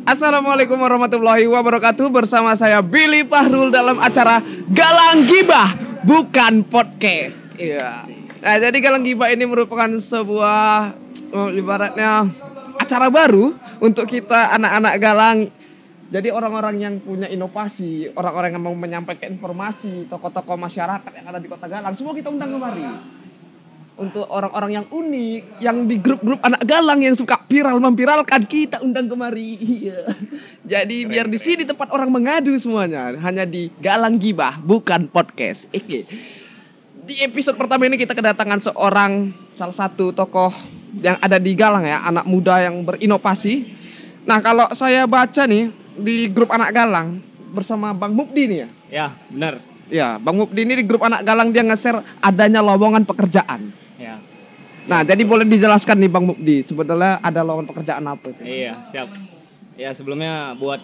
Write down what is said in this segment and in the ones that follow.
Assalamualaikum warahmatullahi wabarakatuh. Bersama saya Billy Fahrul dalam acara Galang Gibah Bukan Podcast. Iya. Nah, jadi Galang Gibah ini merupakan sebuah ibaratnya acara baru untuk kita anak-anak galang. Jadi orang-orang yang punya inovasi, orang-orang yang mau menyampaikan informasi, tokoh-tokoh masyarakat yang ada di Kota Galang, semua kita undang kemari. Untuk orang-orang yang unik, yang di grup-grup anak galang yang suka viral memviralkan, kita undang kemari. Iya. Jadi biar di sini tempat orang mengadu semuanya, hanya di Galang Gibah Bukan Podcast. Oke. Di episode pertama ini kita kedatangan salah satu tokoh yang ada di Galang ya, anak muda yang berinovasi. Nah, kalau saya baca nih di grup anak galang bersama Bang Mukdi nih ya. Ya, benar. Ya, Bang Mukdi ini di grup anak galang dia nge-share adanya lowongan pekerjaan. Ya. Nah, jadi boleh dijelaskan nih Bang Mukdi, sebetulnya ada lowongan pekerjaan apa itu? Iya, siap. Ya, sebelumnya buat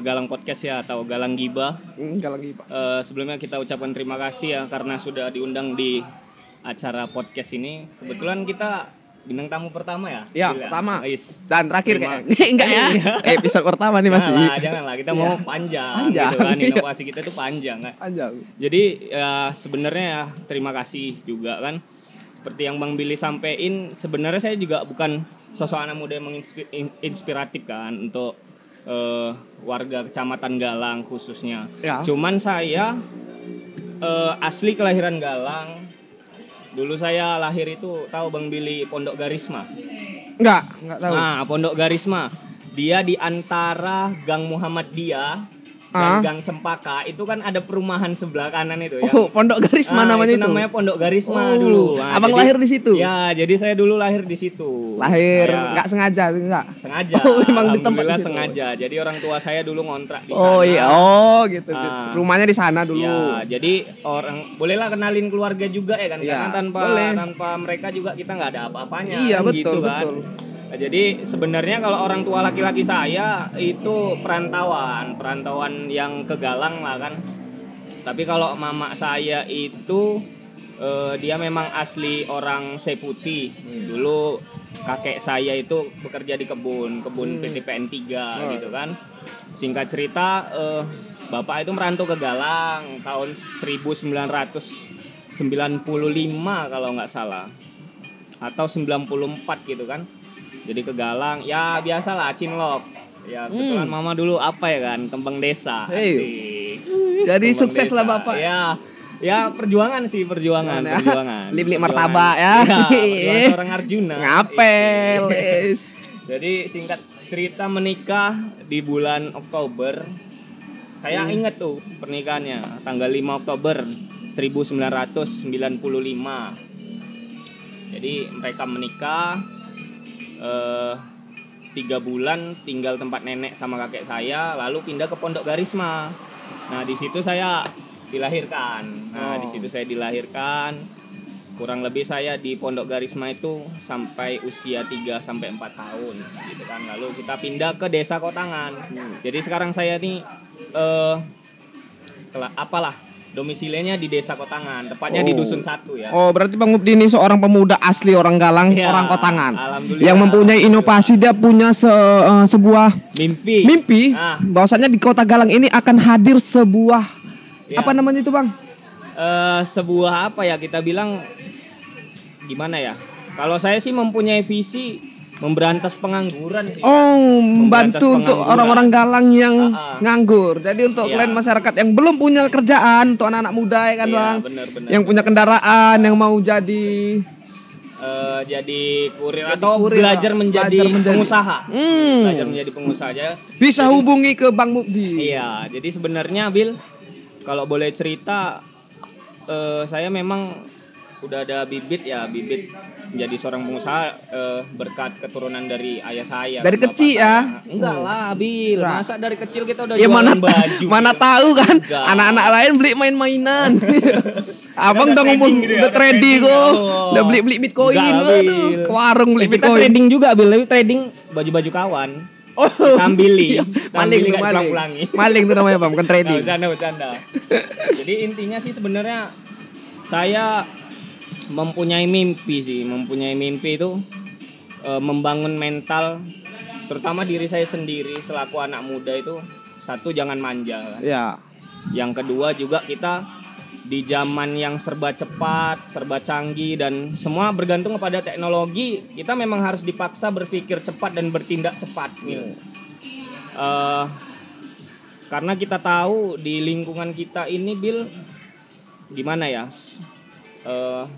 Galang Podcast ya atau Galang Gibah. Galang Gibah. Sebelumnya kita ucapkan terima kasih ya karena sudah diundang di acara podcast ini. Kebetulan kita bintang tamu pertama ya? Ya, Gila. pertama. Yes. Dan terakhir kayaknya. Enggak ya? Episode pertama nih masih. Janganlah, kita mau panjang gitu kan. Inovasi kita tuh panjang kan. Panjang. Jadi ya sebenarnya ya terima kasih juga kan. Seperti yang Bang Billy sampein, sebenarnya saya juga bukan sosok anak muda yang menginspiratif kan untuk warga Kecamatan Galang khususnya. Ya. Cuman saya asli kelahiran Galang. Dulu saya lahir itu tahu Bang Billy Pondok Garisma? Enggak tahu. Nah, Pondok Garisma. Dia di antara Gang Muhammadiyah dan Gang Cempaka itu kan ada perumahan sebelah kanan itu ya. Oh, Pondok Garisma namanya itu. Namanya Pondok Garisma dulu. Nah, Abang lahir di situ? Ya, jadi saya dulu lahir di situ. Lahir enggak sengaja enggak? Sengaja. Oh, memang di tempat Alhamdulillah situ. sengaja. Jadi orang tua saya dulu ngontrak di sana. Oh iya, gitu. Rumahnya di sana dulu. Ya, jadi bolehlah kenalin keluarga juga ya kan, Ya, karena tanpa mereka juga kita nggak ada apa-apanya. Iya, kan, betul, gitu kan. betul. Nah, jadi sebenarnya kalau orang tua laki-laki saya itu perantauan yang ke Galang lah kan. Tapi kalau mama saya itu dia memang asli orang Seputi. Dulu kakek saya itu bekerja di kebun PT PN 3 gitu kan. Singkat cerita bapak itu merantau ke Galang tahun 1995 kalau nggak salah. Atau 94 gitu kan. Jadi ke Galang, ya biasalah cinlok. Ya kebetulan mama dulu apa ya kan, kembang desa. Jadi Kembang sukses desa. lah bapak. Ya perjuangan. Lip-lip martabak ya. Perjuangan seorang Arjuna. Ngapel. Jadi singkat cerita menikah di bulan Oktober. Saya ingat tuh pernikahannya tanggal 5 Oktober 1995. Jadi mereka menikah 3 bulan tinggal tempat nenek sama kakek saya, lalu pindah ke Pondok Garisma. Nah, di situ saya dilahirkan. Kurang lebih saya di Pondok Garisma itu sampai usia 3 sampai 4 tahun gitu kan. Lalu kita pindah ke Desa Kotangan. Jadi sekarang saya nih domisilinya di Desa Kotangan, tepatnya di Dusun 1 ya. Oh, berarti Bang Mukdi ini seorang pemuda asli orang Galang, orang Kotangan. Alhamdulillah. Yang mempunyai inovasi, dia punya sebuah mimpi bahwasanya di Kota Galang ini akan hadir sebuah apa namanya itu, Bang? Sebuah apa ya, kita bilang gimana ya? Kalau saya sih mempunyai visi memberantas pengangguran sih. Oh, membantu untuk orang-orang Galang yang nganggur. Jadi untuk kalian masyarakat yang belum punya kerjaan, untuk anak-anak muda ya kan, Bang. Bener. Yang punya kendaraan, yang mau jadi kurir atau belajar menjadi pengusaha. Belajar menjadi pengusaha aja. Bisa hubungi ke Bang Mukdi. Iya, jadi sebenarnya Bil, kalau boleh cerita, saya memang udah ada bibit menjadi seorang pengusaha berkat keturunan dari ayah saya. Dari kecil ya? Enggak lah, Bil. Masa dari kecil kita udah ya jualan baju. Mana tahu kan? Anak-anak lain beli main-mainan. Abang udah ngomong udah trading kok. Udah beli Bitcoin. Waduh, ke warung beli Bitcoin. Kita trading juga, Bil. Tapi trading baju-baju kawan. Tambili. Maling tuh, maling tuh namanya, Bang, bukan trading. Bercanda. Jadi intinya sih sebenarnya saya mempunyai mimpi itu membangun mental terutama diri saya sendiri selaku anak muda itu, satu, jangan manja kan. Ya. Yang kedua juga kita di zaman yang serba cepat, serba canggih dan semua bergantung kepada teknologi, kita memang harus dipaksa berpikir cepat dan bertindak cepat gitu. Karena kita tahu di lingkungan kita ini Bil, gimana ya,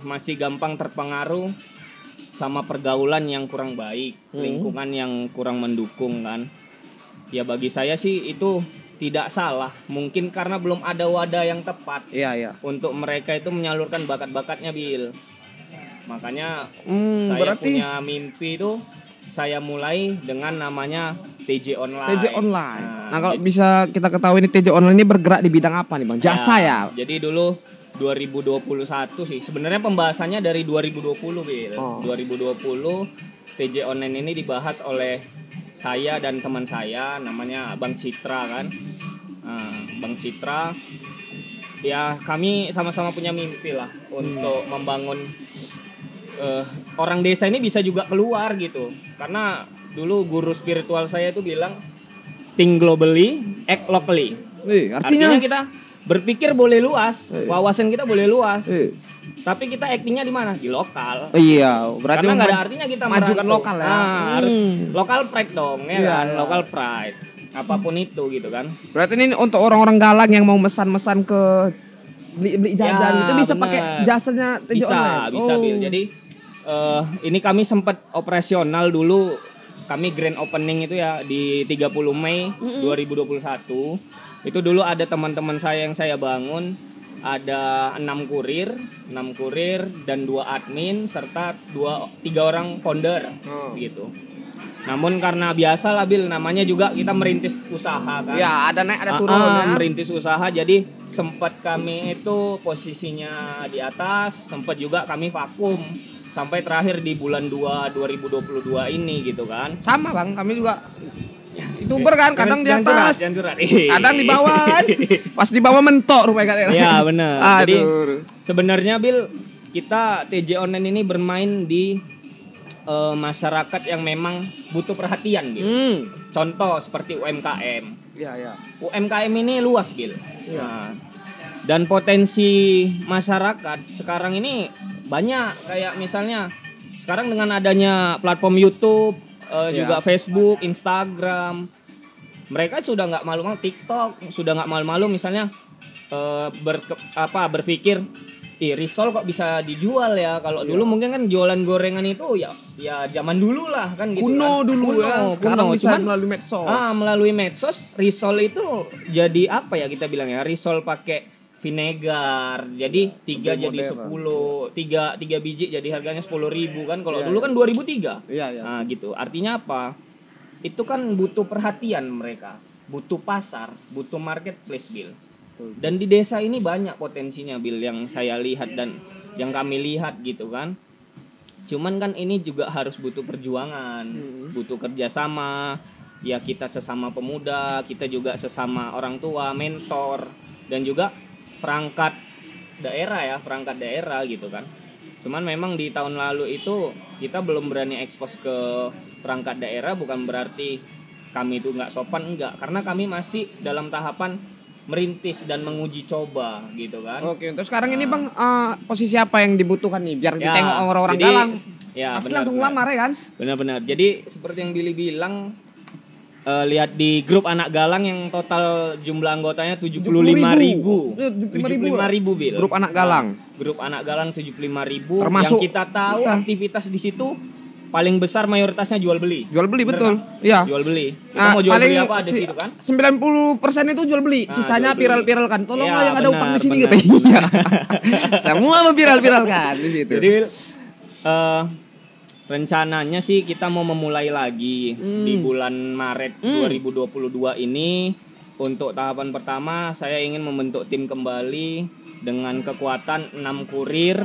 masih gampang terpengaruh sama pergaulan yang kurang baik, lingkungan yang kurang mendukung kan. Ya bagi saya sih itu tidak salah, mungkin karena belum ada wadah yang tepat untuk mereka itu menyalurkan bakat-bakatnya Bil. Makanya saya berarti punya mimpi itu saya mulai dengan namanya TJ Online. TJ Online. Nah kalau bisa kita ketahui ini TJ Online ini bergerak di bidang apa nih Bang? Jasa ya? Jadi dulu 2021 sih. Sebenarnya pembahasannya dari 2020 Bil. 2020 TJ Online ini dibahas oleh saya dan teman saya namanya Bang Citra kan. Bang Citra, ya kami sama-sama punya mimpi lah untuk membangun orang desa ini bisa juga keluar gitu. Karena dulu guru spiritual saya itu bilang think globally, act locally. Artinya kita berpikir boleh luas, wawasan kita boleh luas. Tapi kita actingnya di mana? Di lokal. Iya, berarti karena nggak ada artinya kita majukan lokal ya. Harus lokal pride dong, ya kan? Lokal pride. Apapun itu gitu kan. Berarti ini untuk orang-orang Galang yang mau mesan-mesan ke beli jajan itu bisa pakai jasanya TJ Online. Bisa Bil. Jadi ini kami sempat operasional dulu. Kami grand opening itu ya di 30 Mei 2021. Itu dulu ada teman-teman saya yang saya bangun, ada 6 kurir dan 2 admin serta 3 orang founder gitu. Namun karena biasa lah Bil, namanya juga kita merintis usaha kan. Ya, ada naik ada turun ya. Merintis usaha, jadi sempat kami itu posisinya di atas, sempat juga kami vakum sampai terakhir di bulan 2 2022 ini gitu kan. Sama Bang, kami juga YouTuber kan, kadang di atas, jangan curhat. kadang di bawah kan. Pas di bawah mentok rupanya kan. Iya benar. Jadi sebenarnya Bil, kita TJ Online ini bermain di masyarakat yang memang butuh perhatian gitu. Contoh seperti UMKM. Iya. UMKM ini luas Bil. Nah, dan potensi masyarakat sekarang ini banyak, kayak misalnya sekarang dengan adanya platform YouTube, juga Facebook, Instagram, mereka sudah nggak malu-malu, TikTok sudah nggak malu-malu misalnya berpikir, risol kok bisa dijual ya. Kalau dulu mungkin kan jualan gorengan itu ya zaman dulu lah kan gitu. Kuno kan. Dulu ya. Sekarang bisa cuman melalui medsos. Melalui medsos risol itu jadi apa ya kita bilang ya? Risol pakai vinegar. Jadi 3 jadi 10, 3 biji jadi harganya 10.000 kan. Kalau dulu kan 2003. Iya. Nah, gitu. Artinya apa? Itu kan butuh perhatian mereka, butuh pasar, butuh marketplace Bil. Dan di desa ini banyak potensinya Bil yang saya lihat dan yang kami lihat gitu kan. Cuman kan ini juga harus butuh perjuangan, butuh kerjasama. Ya kita sesama pemuda, kita juga sesama orang tua, mentor, dan juga perangkat daerah gitu kan. Cuman memang di tahun lalu itu kita belum berani ekspos ke perangkat daerah, bukan berarti kami itu nggak sopan, enggak. Karena kami masih dalam tahapan merintis dan menguji coba gitu kan. Oke, terus sekarang ini Bang posisi apa yang dibutuhkan nih biar ditengok orang-orang Galang? Ya, pasti langsung lamar ya kan? Benar-benar. Jadi seperti yang Billy bilang, lihat di grup anak Galang yang total jumlah anggotanya 75.000 Bil. Grup anak Galang. Grup anak Galang 75.000. Termasuk yang kita tahu aktivitas di situ paling besar mayoritasnya jual beli. Jual beli betul. Iya. Jual beli. Kita mau jual beli apa ada di situ kan? 90% itu jual beli. Sisanya viral-viral kan. Tolonglah yang ada utang di sini gitu. Iya. Semua viral-viral kan di situ. Jadi rencananya sih kita mau memulai lagi di bulan Maret 2022 ini. Untuk tahapan pertama saya ingin membentuk tim kembali dengan kekuatan 6 kurir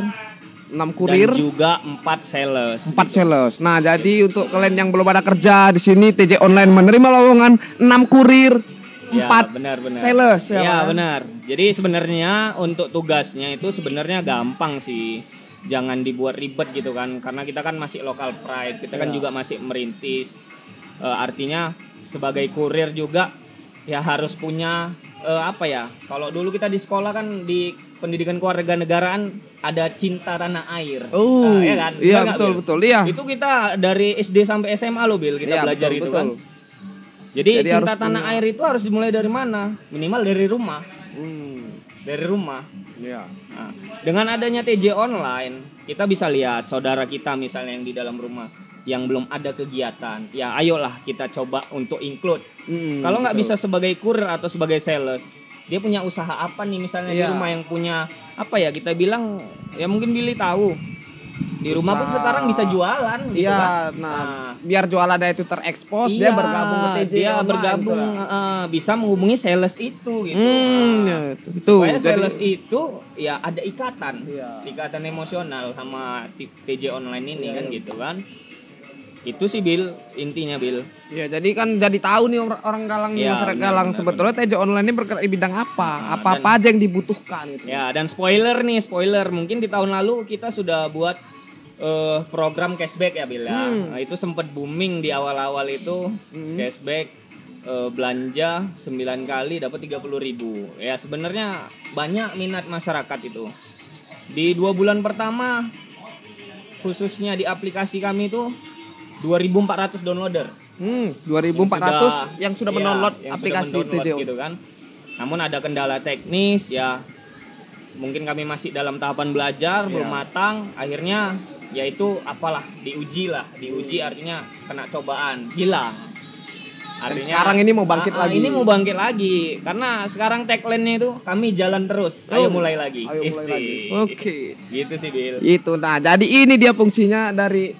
dan juga 4 sales. 4 sales. Nah, jadi untuk kalian yang belum ada kerja di sini TJ Online menerima lowongan 6 kurir, 4 sales ya. Ya, benar. Jadi sebenarnya untuk tugasnya itu sebenarnya gampang sih. Jangan dibuat ribet gitu kan, karena kita kan masih local pride, kita kan juga masih merintis. Artinya sebagai kurir juga ya harus punya apa ya? Kalau dulu kita di sekolah kan di pendidikan kewarganegaraan ada cinta tanah air. Oh, ya kan? iya Benar nggak, betul Bil? betul iya. Itu kita dari SD sampai SMA loh, Bil, kita Iya, belajar betul, itu betul. kan. Jadi cinta harus tanah punya- air itu harus dimulai dari mana? Minimal dari rumah. Dari rumah. Iya. Nah, dengan adanya TJ online, kita bisa lihat saudara kita misalnya yang di dalam rumah yang belum ada kegiatan, ya ayolah kita coba untuk include. Kalau nggak bisa sebagai kurir atau sebagai sales, dia punya usaha apa nih misalnya di Iya. rumah yang punya apa ya, kita bilang ya mungkin Billy tahu di rumah pun Usaha. sekarang bisa jualan gitu Iya, kan. nah, biar jualannya itu terekspos, dia iya, bergabung ke TJ dia online bergabung gitu ya. bisa menghubungi sales itu gitu. Ya, itu. Supaya Jadi- sales itu ya ada ikatan, Iya. ikatan emosional sama TJ online ini Iya, kan iya. gitu kan. Itu sih Bil, intinya Bil. Ya, jadi kan jadi tahu nih orang Galang nih, Iya, masyarakat benar, Galang benar, sebetulnya TJ online ini bergerak di bidang apa? Nah, Apa-apa aja yang dibutuhkan gitu. Ya, dan spoiler, mungkin di tahun lalu kita sudah buat program cashback ya Bil ya. Nah, itu sempat booming di awal-awal itu, cashback belanja 9 kali dapat 30.000. Ya sebenarnya banyak minat masyarakat itu. Di 2 bulan pertama khususnya di aplikasi kami itu 2.400 downloader. 2.400 yang sudah iya, mendownload yang aplikasi sudah mendownload TJ. gitu kan. Namun ada kendala teknis ya. Mungkin kami masih dalam tahapan belajar, belum matang. Akhirnya yaitu apalah diuji artinya kena cobaan, hilang. Artinya sekarang ini mau bangkit lagi. Ini mau bangkit lagi karena sekarang tagline-nya itu kami jalan terus. Ayo mulai lagi. Ayo mulai Isi. lagi. Oke. Gitu sih Bil. Itu. Nah, jadi ini dia fungsinya dari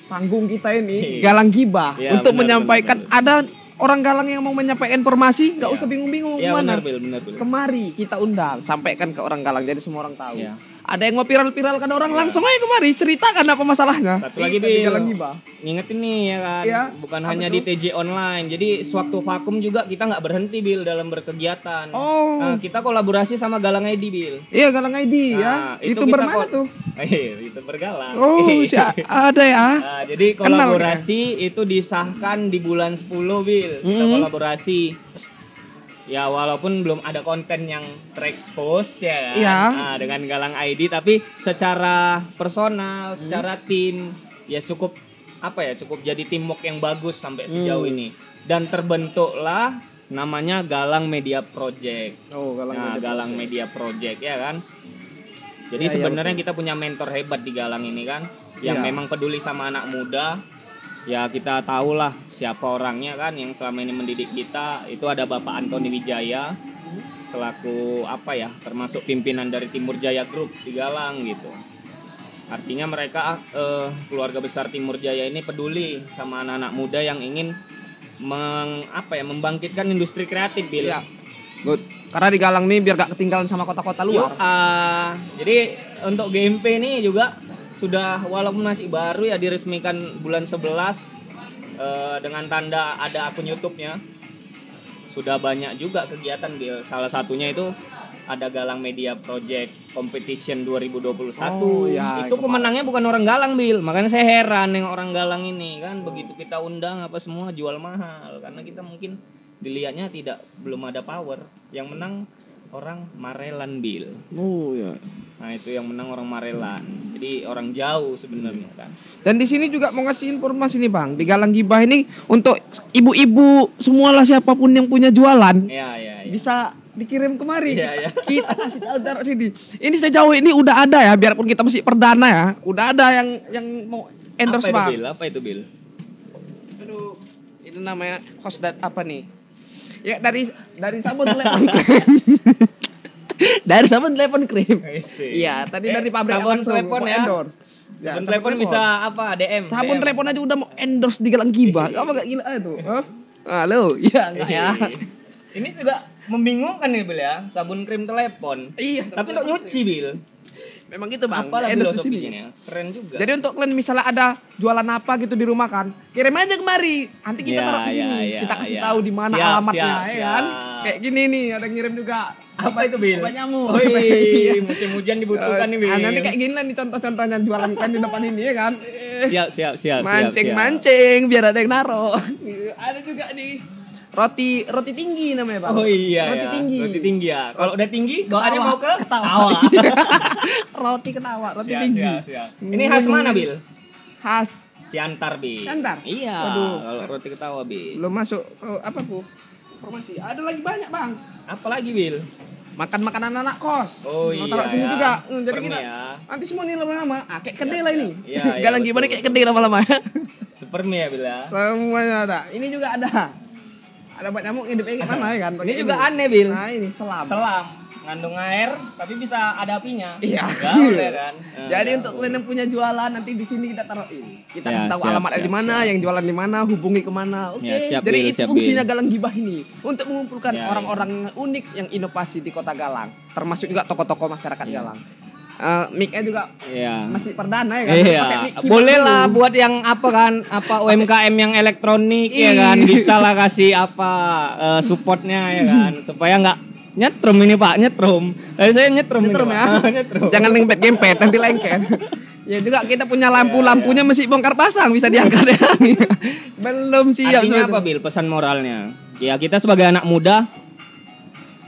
panggung kita ini, Galang Gibah, Iya, untuk benar, menyampaikan ada orang Galang yang mau menyampaikan informasi, nggak Iya. usah bingung-bingung Iya kemana. benar Bil. Kemari kita undang, sampaikan ke orang Galang jadi semua orang tahu. Iya. Ada yang mau viral-viral kan orang langsung aja kemari ceritakan apa masalahnya. Satu lagi Itu di Bil, Galang Gibah. ngingetin nih ya kan, Iya, bukan apa hanya tuh? di TJ online. Jadi sewaktu vakum juga kita nggak berhenti Bil dalam berkegiatan. Oh. Nah, kita kolaborasi sama Galang ID Bil. Iya, Galang ID Nah, ya. Itu kita bermana tuh? Itu bergalang. Oh, ada ya. Nah, jadi Kenal, kolaborasi itu disahkan di bulan 10 Bil. Kita kolaborasi. Ya walaupun belum ada konten yang terekspos ya kan? Iya. Nah, dengan Galang ID, tapi secara personal, secara tim ya cukup cukup jadi teamwork yang bagus sampai sejauh ini. Dan terbentuklah namanya Galang Media Project. Oh, Galang Media Project ya kan. Jadi Ya, sebenarnya betul. kita punya mentor hebat di Galang ini kan, yang Ya. memang peduli sama anak muda. Ya kita tahulah siapa orangnya kan yang selama ini mendidik kita. Itu ada Bapak Antoni Wijaya selaku termasuk pimpinan dari Timur Jaya Group di Galang gitu. Artinya mereka keluarga besar Timur Jaya ini peduli sama anak-anak muda yang ingin membangkitkan industri kreatif Bil. Iya. Good. Karena di Galang nih biar gak ketinggalan sama kota-kota luar. Jadi untuk GMP ini juga sudah walaupun masih baru ya diresmikan bulan 11 dengan tanda ada akun YouTube-nya. Sudah banyak juga kegiatan Bil. Salah satunya itu ada Galang Media Project Competition 2021. Oh, ya, Itu pemenangnya bukan orang Galang Bil. Makanya saya heran yang orang Galang ini kan begitu kita undang semua jual mahal karena kita mungkin dilihatnya belum ada power. Yang menang orang Marelan Bil. Oh ya. Nah itu yang menang orang Marelan. Jadi orang jauh sebenarnya kan. Dan di sini juga mau ngasih informasi nih Bang, di Galang Gibah ini untuk ibu-ibu semualah siapapun yang punya jualan Iya. bisa dikirim kemari. Iya. Kita kasih tahu taruh sini. Ini sejauh ini udah ada ya, biarpun kita masih perdana ya, udah ada yang mau endorse Bang. Apa itu Bil? Aduh, itu namanya host apa nih? Ya dari sabun telepon krim. Dari sabun telepon krim. Iya, tadi dari pabrik sabun langsung telepon mau ya. endorse. Ya, Sabun telepon bisa DM. Sabun DM. telepon aja udah mau endorse di Galang Gibah. Apa gak gila itu? Hah? Halo, iya enggak ya? Ini juga membingungkan nih Bil ya, sabun krim telepon. Iya. Tapi untuk nyuci Bil. Memang gitu Bang. Apalah endorse di sini. filosofinya. Keren juga. Jadi untuk kalian misalnya ada jualan apa gitu di rumah kan, kirim aja kemari. Nanti kita Ya, taruh di sini. ya, Kita kasih ya. tahu di mana Siap, alamatnya siap, ya kan. siap. Kayak gini nih, ada yang ngirim juga. Apa itu Bil? Obat nyamuk. Wih, musim hujan dibutuhkan nih Bil. Nanti kayak gini lah nih contoh-contohnya jualan kan di depan ini ya kan. Siap. Mancing biar ada yang naro. Ada juga nih roti tinggi namanya, Bang. Oh iya Roti ya. tinggi. Roti tinggi ya. Kalau udah tinggi, bawaannya mau ke ketawa. Roti ketawa, roti tinggi. Siap. Ini khas mana, Bil? Khas Siantar, Bil. Siantar? Iya. Waduh. Kalau roti ketawa, Bil. belum masuk ke apa, Bu? Informasi. Ada lagi banyak, Bang. Apa lagi, Bil? Makan makanan anak kos. Oh Mau iya. taruh sini ya. juga. Jadi Supermi kita ya. nanti semua nih lama-lama kayak kedai lah ini. Iya, Galang betul, gimana kayak betul. kedai lama-lama ya. Supermi ya, Bil ya. Semuanya ada. Ini juga ada. Ada buat nyamuk hidupnya kayak mana ya kan? Ini juga aneh, Bil. Nah, ini selam. Selam ngandung air tapi bisa ada apinya. Iya. Boleh kan? Jadi untuk kalian yang punya jualan nanti di sini kita taruhin. Kita Ya, kasih tahu siap, alamatnya di mana, siap. yang jualan di mana, hubungi kemana. Oke. Ya, siap, Jadi Bil, itu siap, fungsinya Bil. Galang Gibah ini untuk mengumpulkan Ya, orang-orang unik yang inovasi di Kota Galang, termasuk juga tokoh-tokoh masyarakat Ya. Galang. Mic-nya juga Iya. masih perdana ya kan? Iya, Pakai mic keyboard boleh lah dulu. buat yang apa kan, apa UMKM yang elektronik ya kan, bisa lah kasih apa supportnya ya kan, supaya nggak nyetrum ini Pak, nyetrum. Tadi saya nyetrum Nyetrum ini, ya. Pak. Nyetrum. Jangan lengket-gempet nanti lengket. Ya juga kita punya lampu-lampunya masih bongkar pasang bisa diangkat ya. Belum siap Artinya sebetulnya. apa Bil pesan moralnya? Ya kita sebagai anak muda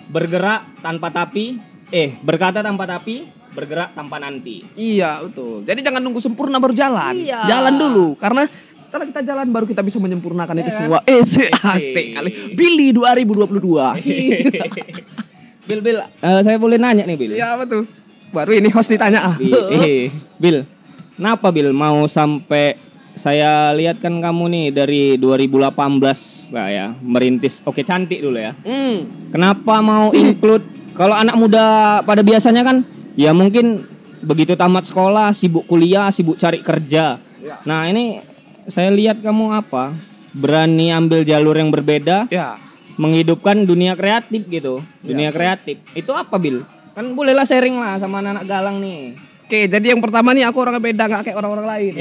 bergerak tanpa tapi, berkata tanpa tapi, bergerak tanpa nanti. Iya betul. Jadi jangan nunggu sempurna baru jalan. Iya. Jalan dulu karena setelah kita jalan baru kita bisa menyempurnakan itu kan? semua. Asik kali. Billy 2022. Bil, saya boleh nanya nih Bil? Iya apa tuh? Baru ini host ditanya ah. Bil, kenapa Bil mau sampai saya lihat kan kamu nih dari 2018 lah ya merintis Oke Cantik dulu ya. Kenapa mau include kalau anak muda pada biasanya kan ya mungkin begitu tamat sekolah sibuk kuliah, sibuk cari kerja. Ya. Nah, ini saya lihat kamu apa? Berani ambil jalur yang berbeda, Ya. menghidupkan dunia kreatif gitu. Ya. Dunia kreatif. Itu apa, Bil? Kan bolehlah sharing lah sama anak-anak Galang nih. Oke, jadi yang pertama nih aku orangnya beda nggak kayak orang-orang lain.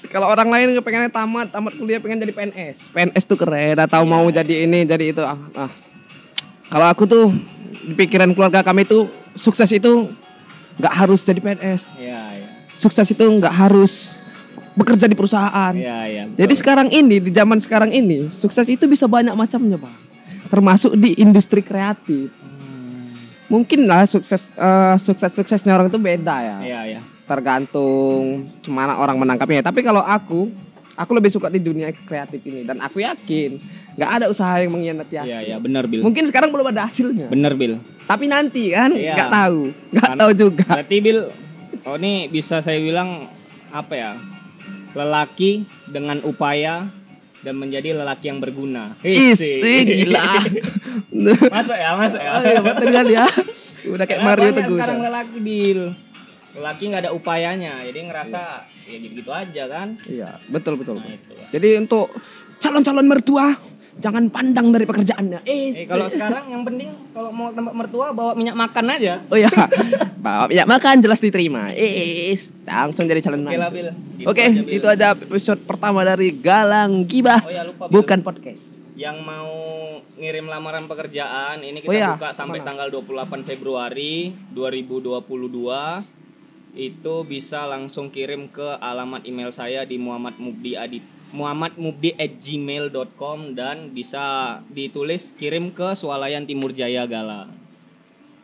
Kalau orang lain pengennya tamat kuliah pengen jadi PNS. PNS tuh keren, atau mau jadi ini, jadi itu. Kalau aku tuh di pikiran keluarga kami tuh sukses itu nggak harus jadi PNS. Iya. Sukses itu nggak harus bekerja di perusahaan. Iya. Jadi sekarang ini di zaman sekarang ini sukses itu bisa banyak macamnya, Pak. Termasuk di industri kreatif. Mungkin lah suksesnya orang itu beda ya. Iya. Tergantung gimana orang menangkapnya. Tapi kalau aku lebih suka di dunia kreatif ini dan aku yakin nggak ada usaha yang mengkhianati hasil. Iya, benar, Bil. Mungkin sekarang belum ada hasilnya. Benar, Bil. Tapi nanti kan Iya. nggak Kan- tahu juga. Berarti Bil, ini bisa saya bilang apa ya? Lelaki dengan upaya dan menjadi lelaki yang berguna. Gila. Masuk ya. Oh, iya, betul kan ya. Udah kayak Karena Mario banyak Teguh. sekarang lelaki, Bil. Lelaki nggak ada upayanya, jadi ngerasa ya gitu-gitu aja kan. Iya, betul. Nah, itu. Jadi untuk calon-calon mertua jangan pandang dari pekerjaannya. Kalau sekarang yang penting kalau mau tempat mertua bawa minyak makan aja. Oh ya, bawa minyak makan jelas diterima. Langsung jadi calon Oke lah, mantu. Bil. Gitu Oke, aja, Bil. itu aja episode pertama dari Galang Gibah, Oh ya, lupa, Bil. bukan podcast. Yang mau ngirim lamaran pekerjaan ini kita Oh iya, buka sampai mana? tanggal 28 Februari 2022. Itu bisa langsung kirim ke alamat email saya di muhammadmubdi@gmail.com dan bisa ditulis kirim ke Swalayan Timur Jaya Galang.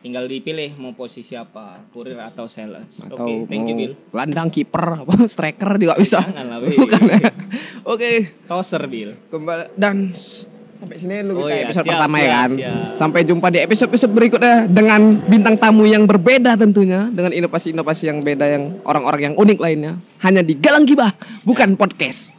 Tinggal dipilih mau posisi apa, kurir atau sales. Atau Oke, thank you, mau Bil. gelandang, kiper, striker juga bisa. Jangan lah, Bil. Bukan ya? Oke, Toser, Bil. kembali dan sampai sini dulu Oh kita iya, episode siap, pertama ya siap, kan. siap. Sampai jumpa di episode berikutnya dengan bintang tamu yang berbeda tentunya, dengan inovasi-inovasi yang beda yang orang-orang yang unik lainnya. Hanya di Galang Gibah, bukan podcast.